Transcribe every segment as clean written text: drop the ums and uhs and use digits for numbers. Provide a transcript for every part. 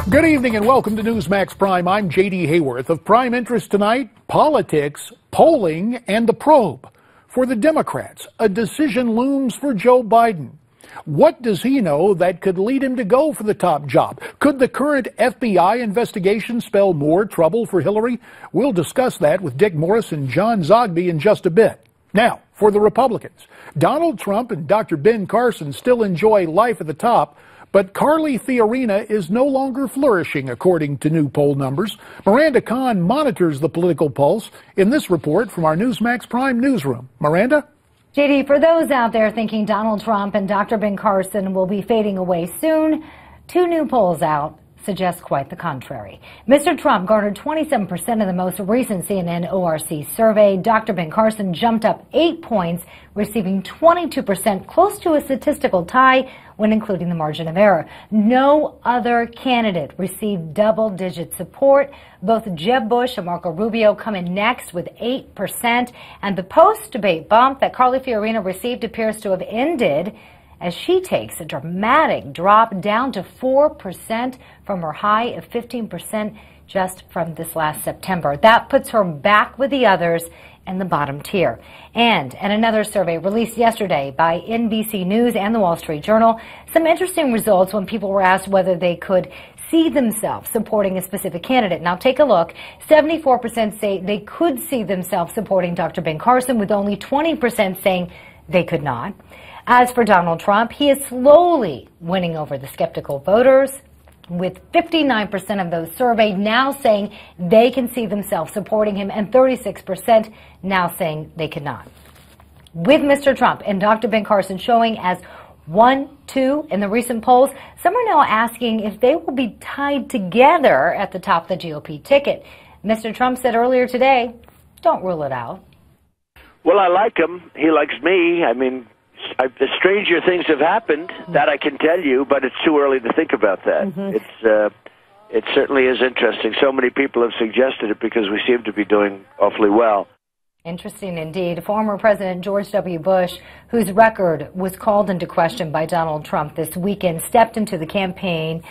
Good evening and welcome to Newsmax Prime. I'm J.D. Hayworth. Of prime interest tonight, politics, polling, and the probe. For the Democrats, a decision looms for Joe Biden. What does he know that could lead him to go for the top job? Could the current FBI investigation spell more trouble for Hillary? We'll discuss that with Dick Morris and John Zogby in just a bit. Now, for the Republicans, Donald Trump and Dr. Ben Carson still enjoy life at the top, but Carly Fiorina is no longer flourishing, according to new poll numbers. Miranda Kahn monitors the political pulse in this report from our Newsmax Prime newsroom. Miranda? JD, for those out there thinking Donald Trump and Dr. Ben Carson will be fading away soon, two new polls out suggest quite the contrary. Mr. Trump garnered 27% of the most recent CNN ORC survey. Dr. Ben Carson jumped up 8 points, receiving 22%, close to a statistical tie when including the margin of error. No other candidate received double-digit support. Both Jeb Bush and Marco Rubio come in next with 8%, and the post-debate bump that Carly Fiorina received appears to have ended as she takes a dramatic drop down to 4% from her high of 15% just from this last September. That puts her back with the others in the bottom tier. And in another survey released yesterday by NBC News and the Wall Street Journal, some interesting results when people were asked whether they could see themselves supporting a specific candidate. Now take a look. 74% say they could see themselves supporting Dr. Ben Carson, with only 20% saying they could not. As for Donald Trump, he is slowly winning over the skeptical voters, with 59% of those surveyed now saying they can see themselves supporting him and 36% now saying they cannot. With Mr. Trump and Dr. Ben Carson showing as 1-2 in the recent polls, some are now asking if they will be tied together at the top of the GOP ticket. Mr. Trump said earlier today, don't rule it out. Well, I like him. He likes me. I mean, the stranger things have happened, that I can tell you, but it's too early to think about that. It certainly is interesting. So many people have suggested it because we seem to be doing awfully well. Interesting indeed. Former President George W. Bush, whose record was called into question by Donald Trump this weekend, stepped into the campaign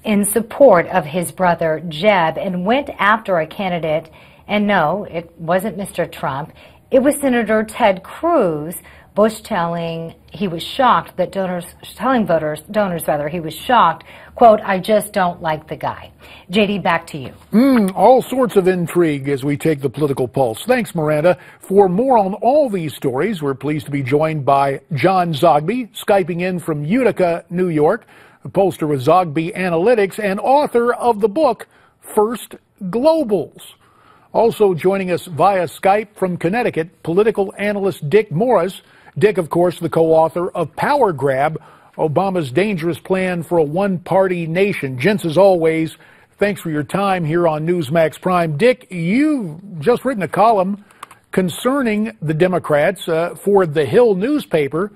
in support of his brother Jeb and went after a candidate. And no, it wasn't Mr. Trump. It was Senator Ted Cruz. Bush telling he was shocked that donors he was shocked, quote, I just don't like the guy. JD, back to you. All sorts of intrigue as we take the political pulse. Thanks, Miranda. For more on all these stories, we're pleased to be joined by John Zogby, Skyping in from Utica, New York, a pollster with Zogby Analytics and author of the book, First Globals. Also joining us via Skype from Connecticut, political analyst Dick Morris. Dick, of course, the co-author of Power Grab, Obama's dangerous plan for a one-party nation. Gents, as always, thanks for your time here on Newsmax Prime. Dick, you've just written a column concerning the Democrats for the Hill newspaper,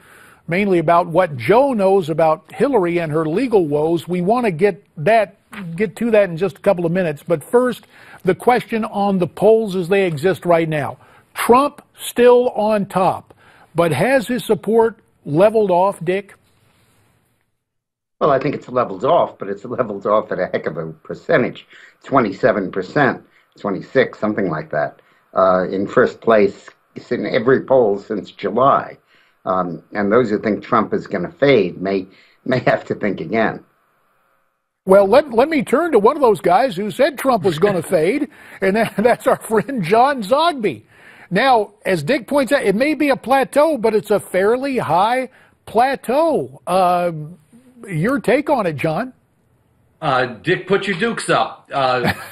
mainly about what Joe knows about Hillary and her legal woes. We want to get to that in just a couple of minutes. But first, the question on the polls as they exist right now. Trump still on top. But has his support leveled off, Dick? Well, I think it's leveled off, but it's leveled off at a heck of a percentage, 27%, 26, something like that, in first place in every poll since July. And those who think Trump is going to fade may have to think again. Well, let me turn to one of those guys who said Trump was going to fade, and that's our friend John Zogby. Now, as Dick points out, it may be a plateau, but it's a fairly high plateau. Your take on it, John? Dick, put your dukes up.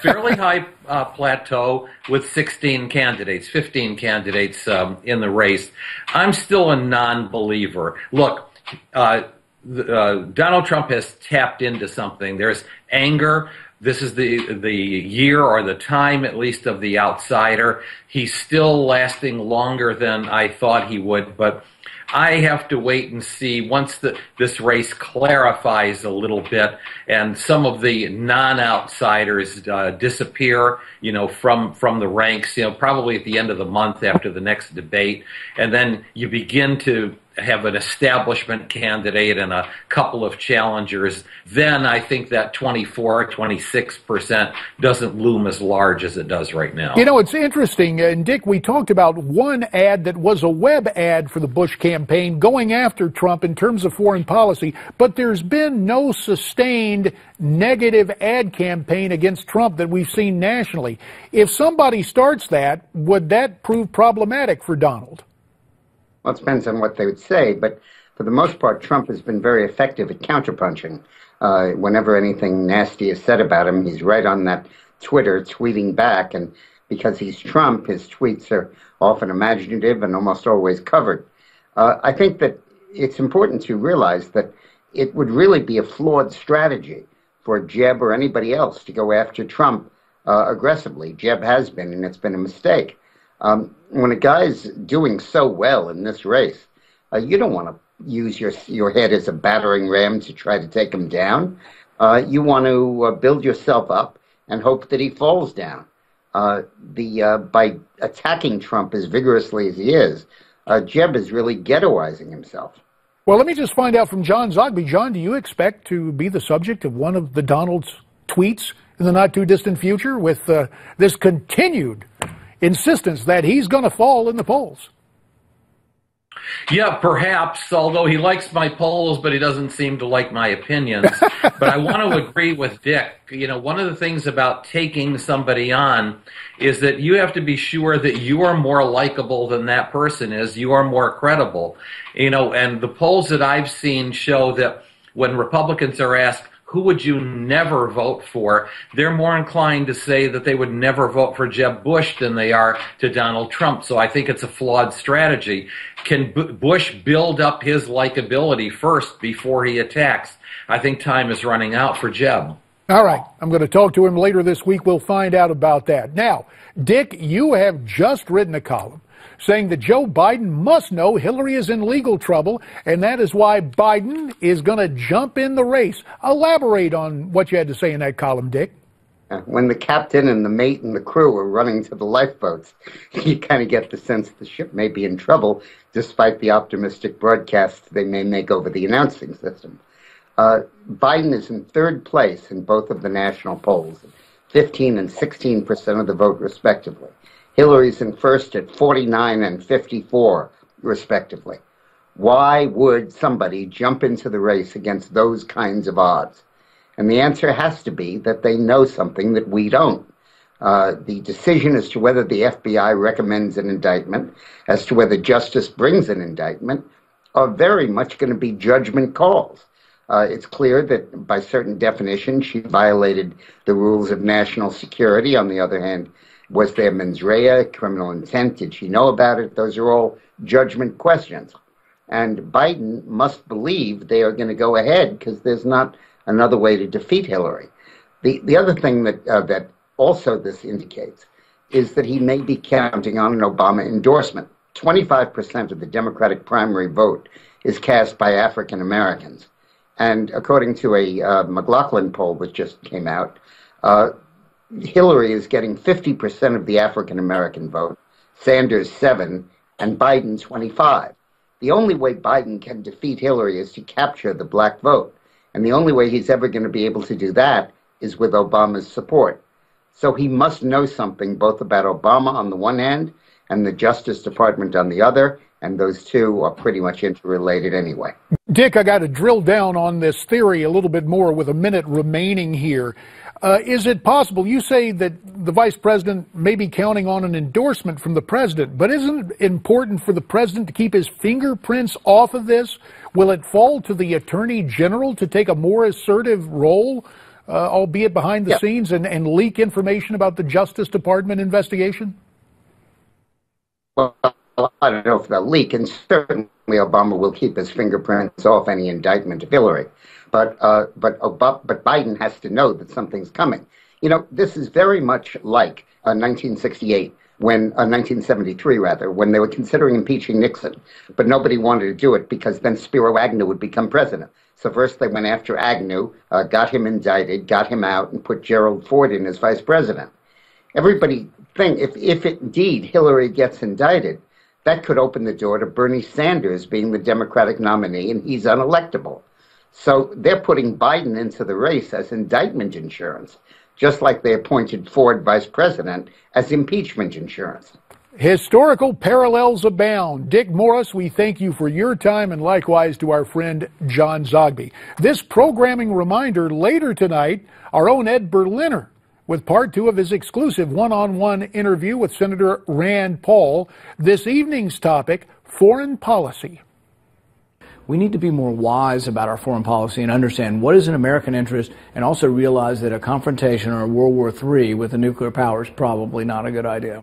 Fairly high plateau with 16 candidates, 15 candidates in the race. I'm still a non-believer. Look, Donald Trump has tapped into something. There's anger. This is the year or the time, at least, of the outsider. He's still lasting longer than I thought he would, but I have to wait and see once this race clarifies a little bit and some of the non-outsiders disappear, from the ranks, probably at the end of the month after the next debate, and then you begin to have an establishment candidate and a couple of challengers, then I think that 24 or 26% doesn't loom as large as it does right now. You know, it's interesting, and Dick, we talked about one ad that was a web ad for the Bush campaign going after Trump in terms of foreign policy, but there's been no sustained negative ad campaign against Trump that we've seen nationally. If somebody starts that, would that prove problematic for Donald? Well, it depends on what they would say, but for the most part, Trump has been very effective at counterpunching. Whenever anything nasty is said about him, he's right on that Twitter tweeting back, and because he's Trump, his tweets are often imaginative and almost always covered. I think that it's important to realize that it would really be a flawed strategy for Jeb or anybody else to go after Trump aggressively. Jeb has been, and it's been a mistake. When a guy's doing so well in this race, you don't want to use your head as a battering ram to try to take him down. You want to build yourself up and hope that he falls down. By attacking Trump as vigorously as he is, Jeb is really ghettoizing himself. Well, let me just find out from John Zogby. John, do you expect to be the subject of one of the Donald's tweets in the not-too-distant future with this continued insistence that he's going to fall in the polls? Yeah, perhaps, although he likes my polls, but he doesn't seem to like my opinions. But I want to agree with Dick. You know, one of the things about taking somebody on is that you have to be sure that you are more likable than that person is. You are more credible. You know, and the polls that I've seen show that when Republicans are asked, who would you never vote for, they're more inclined to say that they would never vote for Jeb Bush than they are to Donald Trump. So I think it's a flawed strategy. Can Bush build up his likability first before he attacks? I think time is running out for Jeb. All right. I'm going to talk to him later this week. We'll find out about that. Now, Dick, you have just written a column saying that Joe Biden must know Hillary is in legal trouble, and that is why Biden is going to jump in the race. Elaborate on what you had to say in that column, Dick. When the captain and the mate and the crew are running to the lifeboats, you kind of get the sense the ship may be in trouble, despite the optimistic broadcasts they may make over the announcing system. Biden is in third place in both of the national polls, 15 and 16% of the vote, respectively. Hillary's in first at 49 and 54, respectively. Why would somebody jump into the race against those kinds of odds? And the answer has to be that they know something that we don't. The decision as to whether the FBI recommends an indictment, as to whether justice brings an indictment, are very much going to be judgment calls. It's clear that by certain definitions, she violated the rules of national security. On the other hand, was there mens rea, criminal intent? Did she know about it? Those are all judgment questions. And Biden must believe they are going to go ahead because there's not another way to defeat Hillary. The other thing that also this indicates is that he may be counting on an Obama endorsement. 25% of the Democratic primary vote is cast by African Americans. And according to a McLaughlin poll that just came out, Hillary is getting 50% of the African American vote, Sanders 7, and Biden 25. The only way Biden can defeat Hillary is to capture the black vote. And the only way he's ever going to be able to do that is with Obama's support. So he must know something both about Obama on the one hand and the Justice Department on the other, and those two are pretty much interrelated anyway. Dick, I got to drill down on this theory a little bit more with a minute remaining here. Is it possible, you say that the vice president may be counting on an endorsement from the president, but isn't it important for the president to keep his fingerprints off of this? Will it fall to the attorney general to take a more assertive role, albeit behind the scenes, and leak information about the Justice Department investigation? Well, I don't know if they'll leak, and certainly Obama will keep his fingerprints off any indictment of Hillary. But Biden has to know that something's coming. You know, this is very much like 1968, when 1973 rather, when they were considering impeaching Nixon, but nobody wanted to do it because then Spiro Agnew would become president. So first they went after Agnew, got him indicted, got him out, and put Gerald Ford in as vice president. Everybody think if indeed Hillary gets indicted, that could open the door to Bernie Sanders being the Democratic nominee, and he's unelectable. So they're putting Biden into the race as indictment insurance, just like they appointed Ford vice president as impeachment insurance. Historical parallels abound. Dick Morris, we thank you for your time, and likewise to our friend John Zogby. This programming reminder, later tonight, our own Ed Berliner with part 2 of his exclusive one-on-one interview with Senator Rand Paul. This evening's topic, foreign policy. We need to be more wise about our foreign policy and understand what is in American interest, and also realize that a confrontation or a World War III with a nuclear power is probably not a good idea.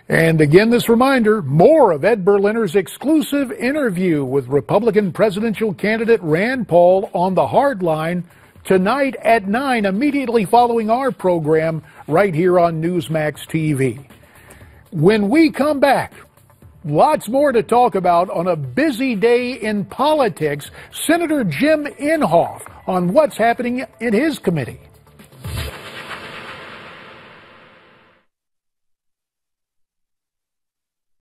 And again, this reminder, more of Ed Berliner's exclusive interview with Republican presidential candidate Rand Paul on the Hard Line tonight at 9, immediately following our program right here on Newsmax TV. When we come back, lots more to talk about on a busy day in politics. Senator Jim Inhofe on what's happening in his committee.